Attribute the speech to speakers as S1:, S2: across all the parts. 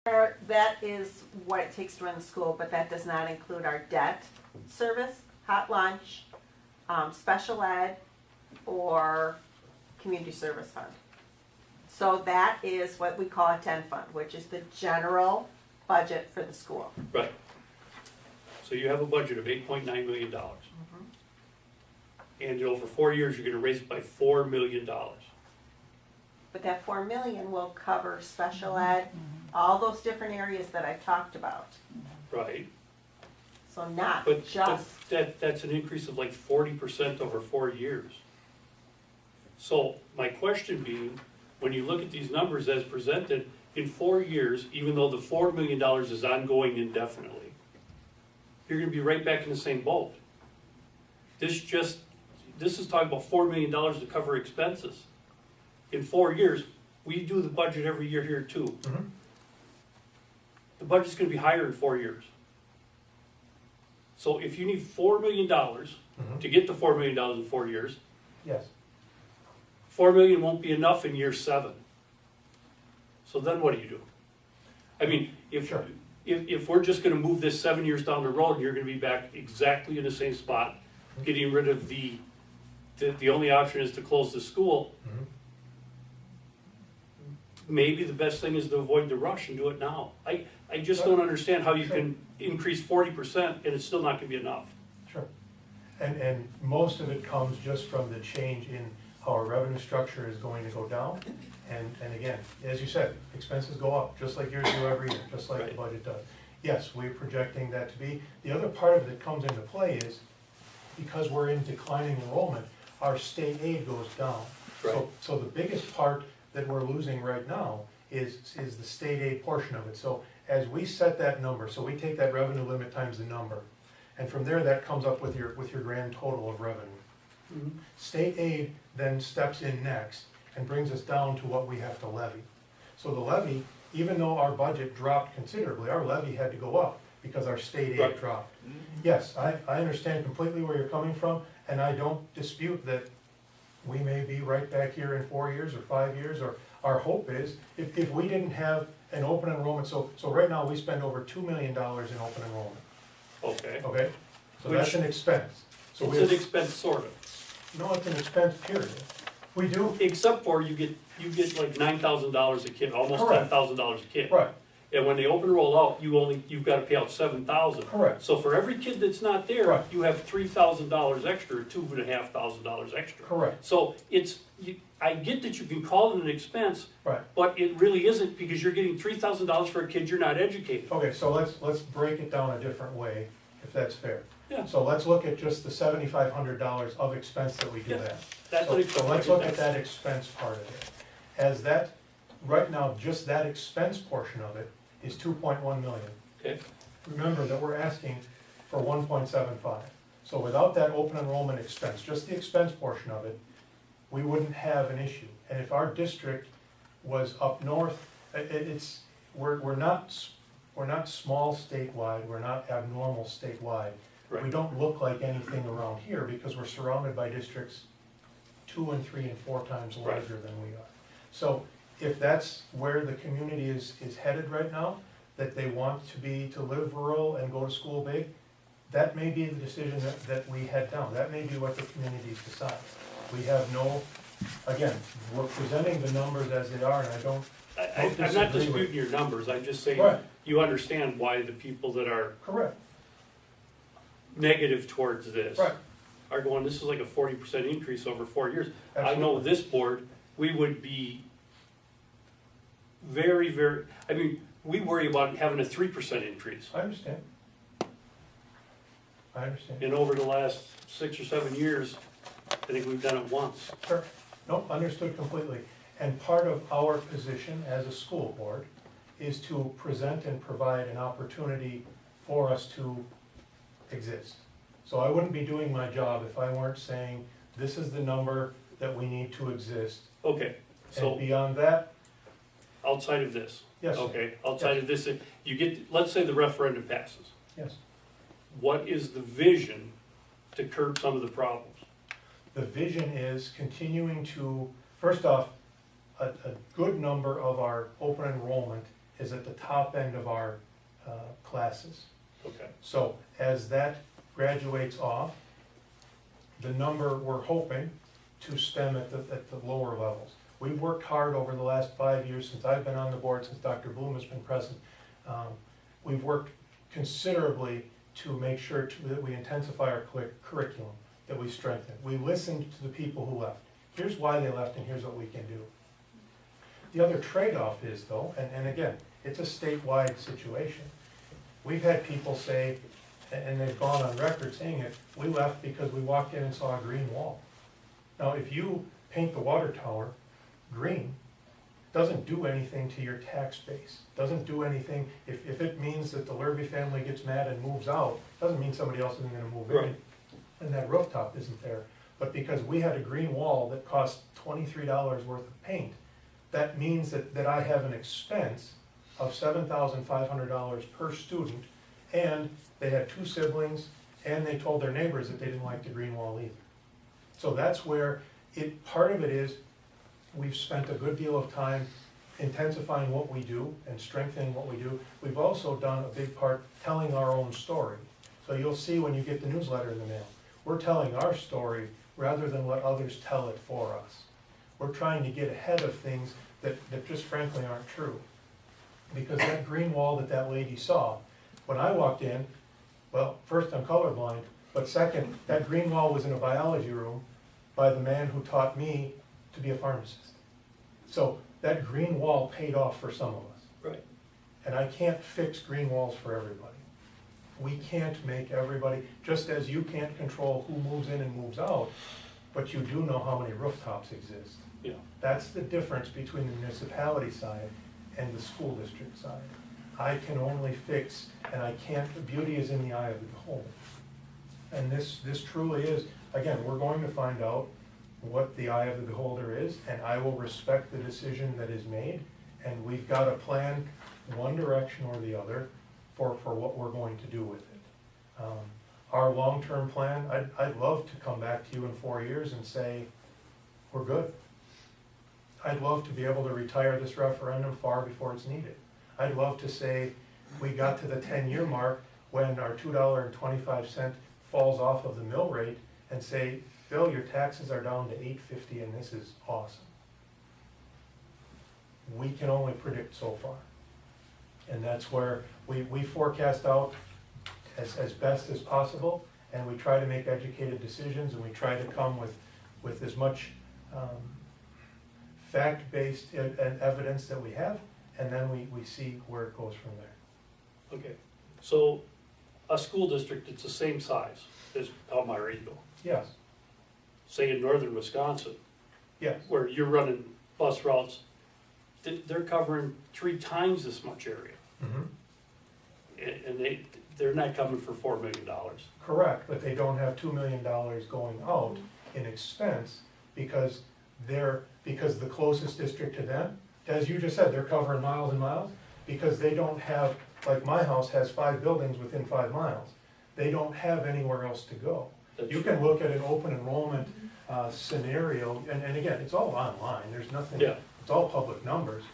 S1: That is what it takes to run the school, but that does not include our debt service, hot lunch, special ed, or community service fund. So that is what we call a 10 fund, which is the general budget for the school.
S2: Right. So you have a budget of $8.9 million. And over 4 years, you're gonna raise it by $4 million.
S1: But that 4 million will cover special ed, all those different areas that I talked about.
S2: Right.
S1: So not
S2: But
S1: just,
S2: that's an increase of like 40% over 4 years. So my question being, when you look at these numbers as presented, in 4 years, even though the $4 million is ongoing indefinitely, you're gonna be right back in the same boat. This is talking about $4 million to cover expenses. In 4 years, we do the budget every year here too. The budget's gonna be higher in 4 years. So if you need $4 million to get the $4 million in 4 years,
S3: Yes.
S2: $4 million won't be enough in year 7. So then what do you do? I mean,
S3: Sure.
S2: if we're just gonna move this 7 years down the road, and you're gonna be back exactly in the same spot, getting rid of the only option is to close the school, maybe the best thing is to avoid the rush and do it now. I just don't understand how you can increase 40% and it's still not gonna be enough.
S3: Sure. And most of it comes just from the change in how our revenue structure is going to go down. And again, as you said, expenses go up, just like yours do every year, just like the budget does. Yes, we're projecting that to be. The other part of it that comes into play is, because we're in declining enrollment, our state aid goes down.
S2: Right.
S3: So the biggest part that we're losing right now is the state aid portion of it. So as we set that number, so we take that revenue limit times the number, and from there that comes up with your grand total of revenue. State aid then steps in next and brings us down to what we have to levy. So the levy, even though our budget dropped considerably, our levy had to go up because our state aid dropped. Yes, I understand completely where you're coming from, and I don't dispute that we may be right back here in 4 years or 5 years, or our hope is, if we didn't have an open enrollment, so right now we spend over $2 million in open enrollment.
S2: Okay.
S3: Okay? So that's an expense. So
S2: It's an expense, sort of.
S3: No, it's an expense period. We do.
S2: Except for you get like $9,000 a kid, almost
S3: Correct.
S2: $10,000 a kid.
S3: Right.
S2: And when they open roll out, you've got to pay out $7,000.
S3: Correct.
S2: So for every kid that's not there,
S3: Right.
S2: you have $3,000 extra, or $2,500 extra.
S3: Correct.
S2: So I get that you can call it an expense,
S3: Right.
S2: but it really isn't, because you're getting $3,000 for a kid you're not educating.
S3: Okay, so let's break it down a different way, if that's fair.
S2: Yeah.
S3: So let's look at just the $7,500 of expense that we do
S2: Yeah,
S3: that.
S2: that's
S3: So
S2: an expense.
S3: let's look at that expense part of it. As that, right now, just that expense portion of it is 2.1 million.
S2: Okay.
S3: Remember that we're asking for 1.75. So without that open enrollment expense, just the expense portion of it, we wouldn't have an issue. And if our district was up north, we're not small statewide, we're not abnormal statewide.
S2: Right.
S3: We don't look like anything around here because we're surrounded by districts 2 and 3 and 4 times larger than we are. So if that's where the community is headed right now, that they want to live rural and go to school big, that may be the decision that we head down. That may be what the communities decide. We have no, again, we're presenting the numbers as they are, and
S2: I'm not disputing your numbers, I'm just saying,
S3: Right.
S2: you understand why the people that are
S3: correct.
S2: negative towards this
S3: Right.
S2: are going, this is like a 40% increase over 4 years. I know
S3: Absolutely.
S2: this board, we would be very, very, I mean, we worry about having a 3% increase.
S3: I understand. I understand.
S2: And over the last 6 or 7 years, I think we've done it once.
S3: Sure. Nope, understood completely. And part of our position as a school board is to present and provide an opportunity for us to exist. So I wouldn't be doing my job if I weren't saying, this is the number that we need to exist.
S2: Okay, so
S3: And beyond that,
S2: outside of this,
S3: yes, sir.
S2: okay, outside of this, you get, let's say the referendum passes.
S3: Yes.
S2: What is the vision to curb some of the problems?
S3: The vision is continuing to, first off, a good number of our open enrollment is at the top end of our classes.
S2: Okay,
S3: So as that graduates off, the number we're hoping to stem at the lower levels. We've worked hard over the last 5 years since I've been on the board, since Dr. Bloom has been present. We've worked considerably to make sure that we intensify our curriculum, that we strengthen. We listened to the people who left. Here's why they left and here's what we can do. The other trade-off is though, and again, it's a statewide situation. We've had people say, and they've gone on record saying it, we left because we walked in and saw a green wall. Now, if you paint the water tower green, doesn't do anything to your tax base, doesn't do anything, if it means that the Lurvy family gets mad and moves out, doesn't mean somebody else isn't gonna move in,
S2: Right.
S3: and that rooftop isn't there. But because we had a green wall that cost $23 worth of paint, that means that I have an expense of $7,500 per student, and they had 2 siblings, and they told their neighbors that they didn't like the green wall either. So that's where part of it is, we've spent a good deal of time intensifying what we do and strengthening what we do. We've also done a big part telling our own story. So you'll see when you get the newsletter in the mail, we're telling our story rather than let others tell it for us. We're trying to get ahead of things that just frankly aren't true. Because that green wall that lady saw, when I walked in, well, first I'm colorblind, but second, that green wall was in a biology room by the man who taught me to be a pharmacist. So that green wall paid off for some of us.
S2: right.
S3: And I can't fix green walls for everybody. We can't make everybody, just as you can't control who moves in and moves out, but you do know how many rooftops exist.
S2: Yeah,
S3: That's the difference between the municipality side and the school district side. I can only fix, and I can't, the beauty is in the eye of the beholder. And this truly is, again, we're going to find out what the eye of the beholder is, and I will respect the decision that is made, and we've got to plan one direction or the other for what we're going to do with it. Our long-term plan, I'd love to come back to you in 4 years and say, we're good. I'd love to be able to retire this referendum far before it's needed. I'd love to say, we got to the 10-year mark when our $2.25 falls off of the mill rate and say, Bill, your taxes are down to $8.50 and this is awesome. We can only predict so far. And that's where we forecast out as best as possible, and we try to make educated decisions, and we try to come with as much fact-based evidence that we have, and then we see where it goes from there.
S2: okay. So, a school district, it's the same size as Elmira Eagle,
S3: Yes,
S2: say in northern Wisconsin,
S3: yes,
S2: where you're running bus routes, they're covering 3 times this much area.
S3: mm-hmm.
S2: And they're not coming for $4 million.
S3: Correct, but they don't have $2 million going out in expense because the closest district to them, as you just said, they're covering miles and miles, because they don't have, like my house has 5 buildings within 5 miles. They don't have anywhere else to go.
S2: That's
S3: You can look at an open enrollment scenario, and again, it's all online, there's nothing,
S2: Yeah.
S3: it's all public numbers.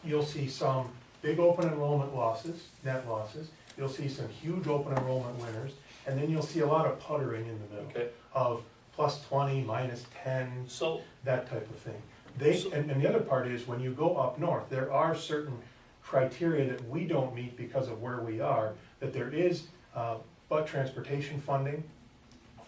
S3: You'll see some big open enrollment losses, net losses, you'll see some huge open enrollment winners, and then you'll see a lot of puttering in the middle
S2: Okay,
S3: of +20, -10,
S2: so,
S3: that type of thing.
S2: So-
S3: And the other part is, when you go up north, there are certain criteria that we don't meet because of where we are, that there is, but transportation funding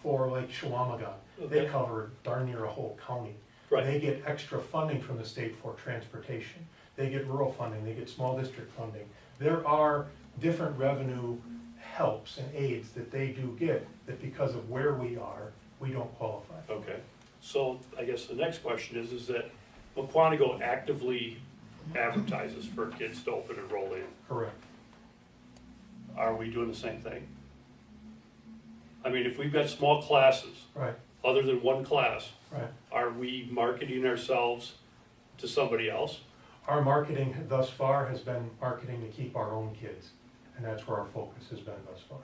S3: for like Chequamegon. They
S2: Okay.
S3: cover darn near a whole county.
S2: right,
S3: They get extra funding from the state for transportation. They get rural funding, they get small district funding. There are different revenue helps and aids that they do get, that because of where we are, we don't qualify.
S2: okay. So, I guess the next question is that Mukwonago actively advertises for kids to open and roll in.
S3: Correct.
S2: Are we doing the same thing? I mean, if we've got small classes,
S3: Right,
S2: other than one class,
S3: right.
S2: are we marketing ourselves to somebody else?
S3: Our marketing thus far has been marketing to keep our own kids, and that's where our focus has been thus far.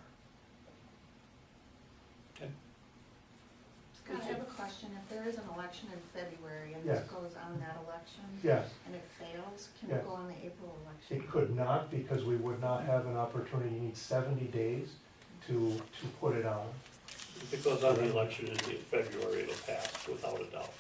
S4: Scott, I have a question. If there is an election in February and
S3: Yes.
S4: this goes on that election
S3: Yes,
S4: and it fails, can
S3: Yes.
S4: it go on the April election?
S3: it could not, because we would not have an opportunity, you need 70 days to put it on.
S2: If it goes on the election in February, it'll pass without a doubt.